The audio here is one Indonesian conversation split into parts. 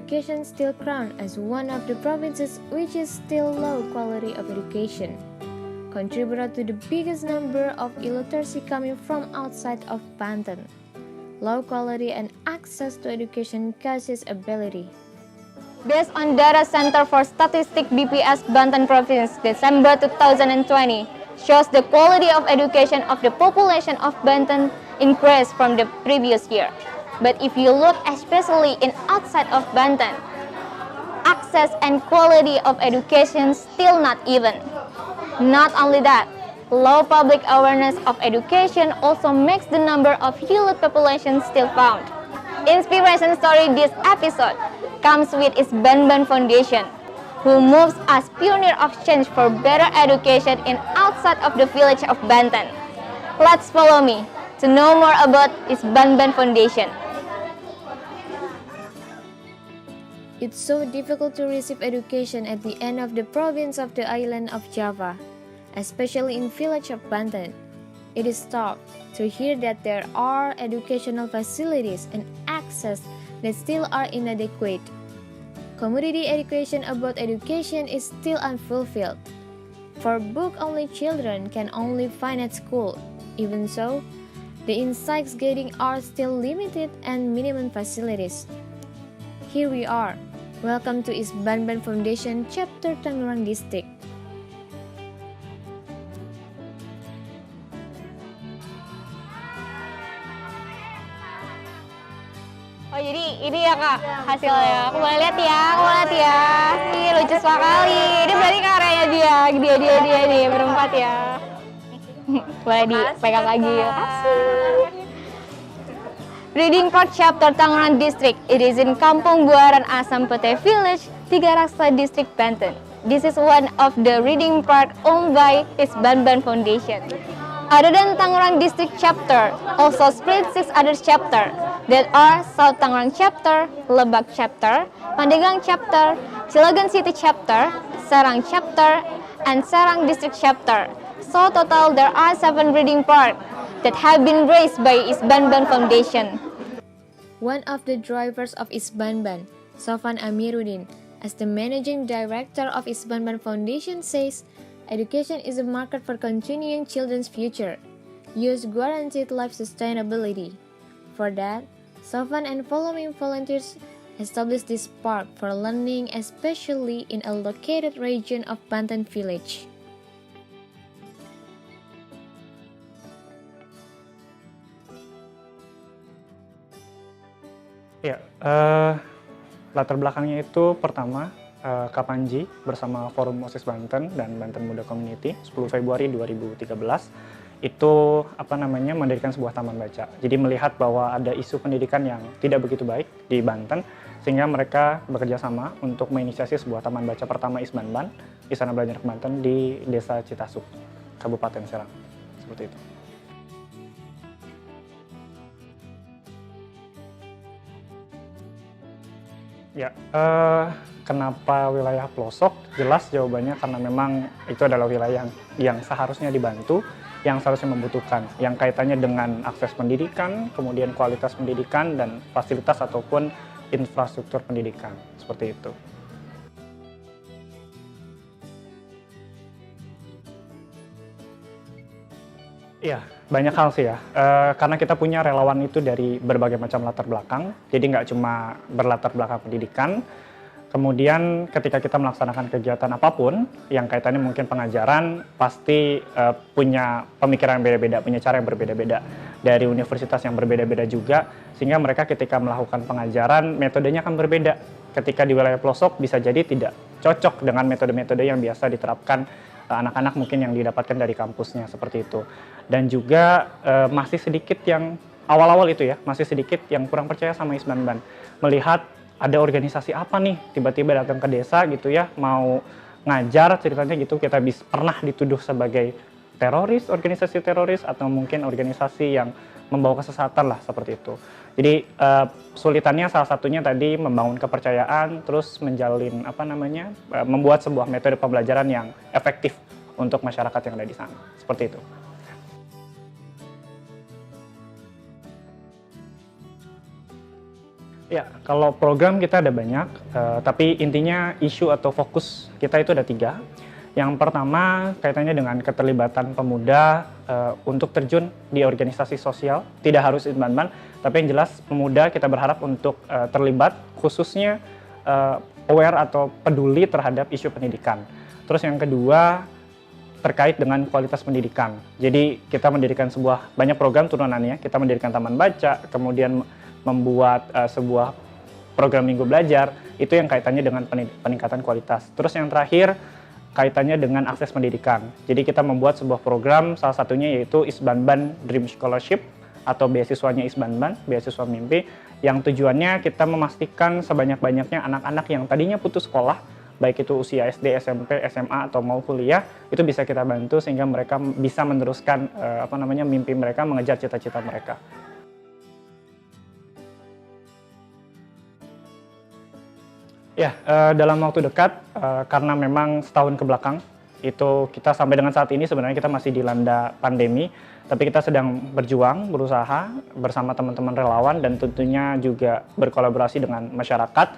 education still crowned as one of the provinces which is still low quality of education. Contributed to the biggest number of illiteracy coming from outside of Banten. Low quality and access to education causes ability. Based on data Center for Statistics BPS Banten Province, December 2020, shows the quality of education of the population of Banten increased from the previous year. But if you look especially in outside of Banten, access and quality of education still not even. Not only that, low public awareness of education also makes the number of youth population still found. Inspiration story this episode comes with its Banban Foundation, who moves as pioneer of change for better education in outside of the village of Banten. Let's follow me to know more about its Banban Foundation. It's so difficult to receive education at the end of the province of the island of Java, especially in village of Banten. It is tough to hear that there are educational facilities and access that still are inadequate. Community education about education is still unfulfilled. For book-only children can only find at school. Even so, the insights getting are still limited and minimum facilities. Here we are. Welcome to East Banban Foundation Chapter Tangerang District. Oh jadi ini ya kak hasilnya. Aku boleh lihat ya. Ih lucu sekali. Ini berarti karyanya dia nih berempat ya. Boleh dipegang lagi ya. Kasih. Reading Part Chapter Tangerang District. It is in Kampung Buaran Asam Pete Village, Tiga Raksa District, Banten. This is one of the reading part owned by its Banban Foundation. Other than Tangerang District Chapter, also split 6 other chapter that are South Tangerang Chapter, Lebak Chapter, Pandeglang Chapter, Cilegon City Chapter, Serang Chapter, and Serang District Chapter. So total there are 7 reading parts that have been raised by East Banban Foundation. One of the drivers of East Banban, Sofan Amiruddin, as the managing director of East Banban Foundation says, education is a market for continuing children's future. Use guaranteed life sustainability. For that, Sofan and following volunteers established this park for learning, especially in a located region of Banten village. Ya, latar belakangnya itu pertama Kapanji bersama Forum OSIS Banten dan Banten Muda Community 10 Februari 2013 itu mendirikan sebuah taman baca. Jadi melihat bahwa ada isu pendidikan yang tidak begitu baik di Banten sehingga mereka bekerja sama untuk menginisiasi sebuah taman baca pertama East Banban, Istana Belajar Banten di Desa Citasuk, Kabupaten Serang. Seperti itu. Ya, kenapa wilayah pelosok? Jelas jawabannya karena memang itu adalah wilayah yang seharusnya dibantu, yang seharusnya membutuhkan, yang kaitannya dengan akses pendidikan, kemudian kualitas pendidikan, dan fasilitas ataupun infrastruktur pendidikan, seperti itu. Iya, banyak hal sih ya, karena kita punya relawan itu dari berbagai macam latar belakang, jadi nggak cuma berlatar belakang pendidikan, kemudian ketika kita melaksanakan kegiatan apapun, yang kaitannya mungkin pengajaran, pasti punya pemikiran yang beda-beda, punya cara yang berbeda-beda, dari universitas yang berbeda-beda juga, sehingga mereka ketika melakukan pengajaran, metodenya akan berbeda. Ketika di wilayah pelosok bisa jadi tidak cocok dengan metode-metode yang biasa diterapkan anak-anak mungkin yang didapatkan dari kampusnya, seperti itu. Dan juga masih sedikit yang awal-awal itu ya, masih sedikit yang kurang percaya sama East Banban. Melihat ada organisasi apa nih, tiba-tiba datang ke desa gitu ya, mau ngajar ceritanya gitu, kita pernah dituduh sebagai teroris, organisasi teroris, atau mungkin organisasi yang membawa kesesatan lah, seperti itu. Jadi sulitannya salah satunya tadi membangun kepercayaan, terus menjalin membuat sebuah metode pembelajaran yang efektif untuk masyarakat yang ada di sana, seperti itu. Ya, kalau program kita ada banyak, tapi intinya isu atau fokus kita itu ada 3. Yang pertama kaitannya dengan keterlibatan pemuda untuk terjun di organisasi sosial, tidak harus Isbanban, tapi yang jelas pemuda kita berharap untuk terlibat, khususnya aware atau peduli terhadap isu pendidikan. Terus yang kedua terkait dengan kualitas pendidikan. Jadi kita mendirikan banyak program turunannya, kita mendirikan taman baca, kemudian membuat sebuah program minggu belajar, itu yang kaitannya dengan peningkatan kualitas. Terus yang terakhir kaitannya dengan akses pendidikan. Jadi kita membuat sebuah program, salah satunya yaitu Isbanban Dream Scholarship atau beasiswanya Isbanban, beasiswa mimpi, yang tujuannya kita memastikan sebanyak-banyaknya anak-anak yang tadinya putus sekolah, baik itu usia SD, SMP, SMA atau mau kuliah, itu bisa kita bantu sehingga mereka bisa meneruskan mimpi mereka, mengejar cita-cita mereka. Ya, dalam waktu dekat, karena memang setahun ke belakang, itu kita sampai dengan saat ini sebenarnya kita masih dilanda pandemi, tapi kita sedang berjuang, berusaha bersama teman-teman relawan dan tentunya juga berkolaborasi dengan masyarakat.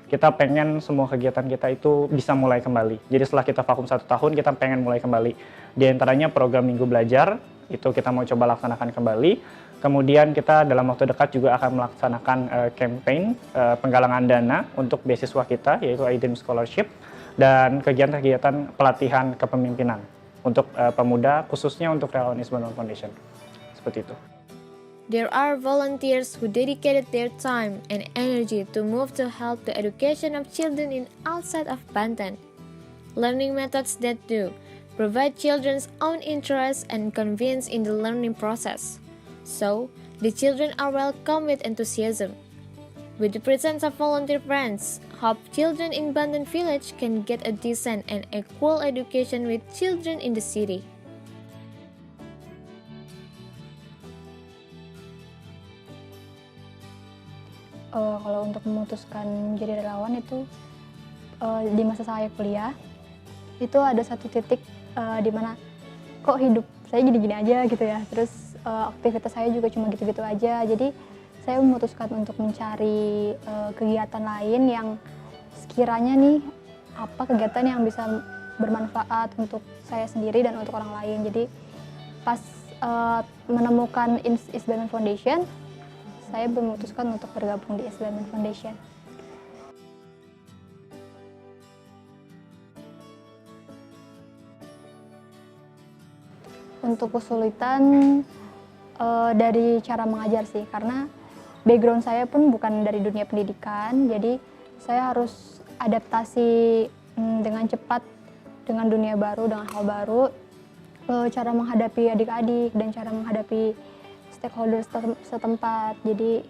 Kita pengen semua kegiatan kita itu bisa mulai kembali. Jadi setelah kita vakum 1 tahun, kita pengen mulai kembali. Di antaranya program Minggu Belajar, itu kita mau coba laksanakan kembali. Kemudian kita dalam waktu dekat juga akan melaksanakan campaign penggalangan dana untuk beasiswa kita, yaitu iDream Scholarship, dan kegiatan-kegiatan pelatihan kepemimpinan untuk pemuda, khususnya untuk relawan Isbanban Foundation. Seperti itu. There are volunteers who dedicated their time and energy to move to help the education of children in outside of Banten. Learning methods that do provide children's own interest and convenience in the learning process. So, the children are welcome with enthusiasm. With the presence of volunteer friends, hope children in Banten Village can get a decent and equal education with children in the city. Kalau untuk memutuskan menjadi relawan itu di masa saya kuliah, itu ada satu titik di mana kok hidup saya gini-gini aja gitu ya, terus aktivitas saya juga cuma gitu-gitu aja. Jadi saya memutuskan untuk mencari kegiatan lain yang sekiranya nih apa kegiatan yang bisa bermanfaat untuk saya sendiri dan untuk orang lain. Jadi pas menemukan Isbanban Foundation, saya memutuskan untuk bergabung di Isbanban Foundation. Untuk kesulitan dari cara mengajar sih, karena background saya pun bukan dari dunia pendidikan, jadi saya harus adaptasi dengan cepat dengan dunia baru, dengan hal baru, cara menghadapi adik-adik dan cara menghadapi stakeholder setempat. Jadi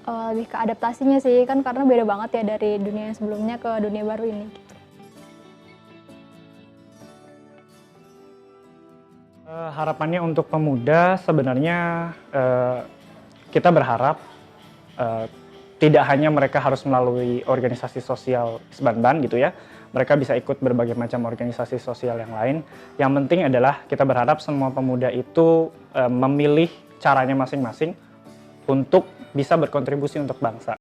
lebih ke adaptasinya sih, kan karena beda banget ya dari dunia yang sebelumnya ke dunia baru ini. Harapannya untuk pemuda sebenarnya kita berharap tidak hanya mereka harus melalui organisasi sosial Isbanban gitu ya, mereka bisa ikut berbagai macam organisasi sosial yang lain. Yang penting adalah kita berharap semua pemuda itu memilih caranya masing-masing untuk bisa berkontribusi untuk bangsa.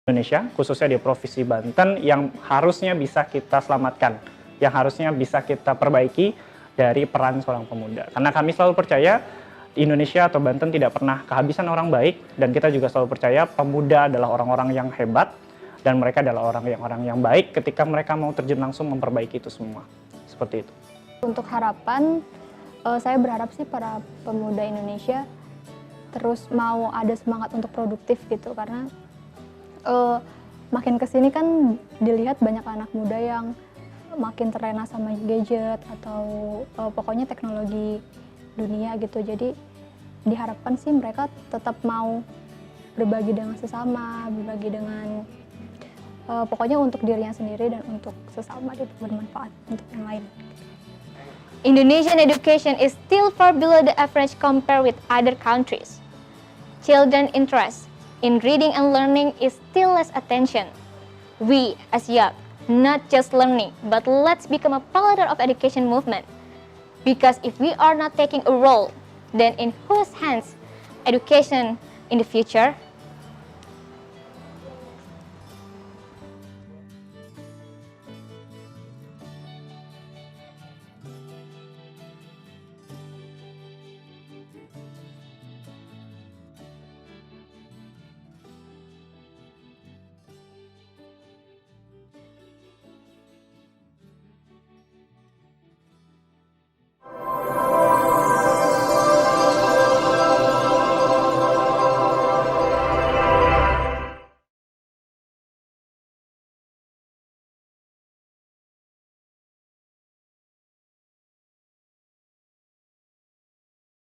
Indonesia, khususnya di Provinsi Banten, yang harusnya bisa kita selamatkan, yang harusnya bisa kita perbaiki dari peran seorang pemuda. Karena kami selalu percaya Indonesia atau Banten tidak pernah kehabisan orang baik, dan kita juga selalu percaya pemuda adalah orang-orang yang hebat dan mereka adalah orang yang baik ketika mereka mau terjun langsung memperbaiki itu semua. Seperti itu. Untuk harapan, saya berharap sih para pemuda Indonesia terus mau ada semangat untuk produktif gitu, karena makin kesini kan dilihat banyak anak muda yang makin terlena sama gadget atau pokoknya teknologi dunia gitu. Jadi diharapkan sih mereka tetap mau berbagi dengan sesama, berbagi dengan pokoknya untuk dirinya sendiri dan untuk sesama, itu bermanfaat untuk yang lain. Indonesian education is still far below the average compared with other countries. Children interest in reading and learning is still less attention. We, as young, not just learning, but let's become a pillar of education movement. Because if we are not taking a role, then in whose hands education in the future